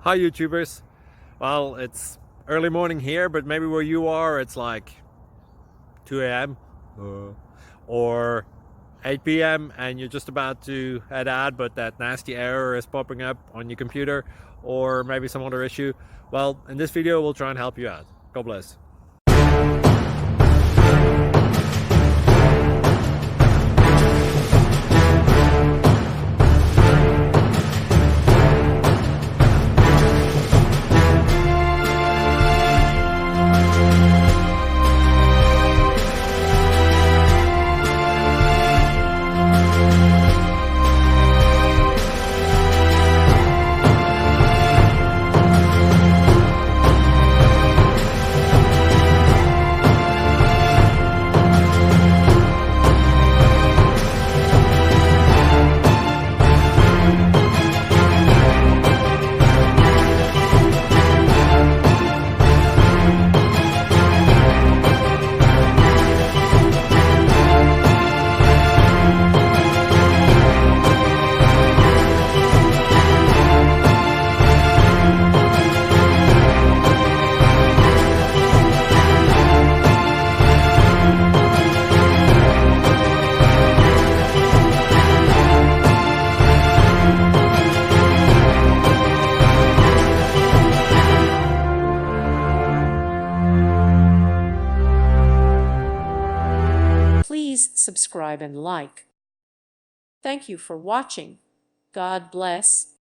Hi YouTubers. Well, it's early morning here, but maybe where you are it's like 2 a.m. or 8 p.m. and you're just about to head out, but that nasty error is popping up on your computer, or maybe some other issue. Well, in this video we'll try and help you out. God bless. Please subscribe and like. Thank you for watching. God bless.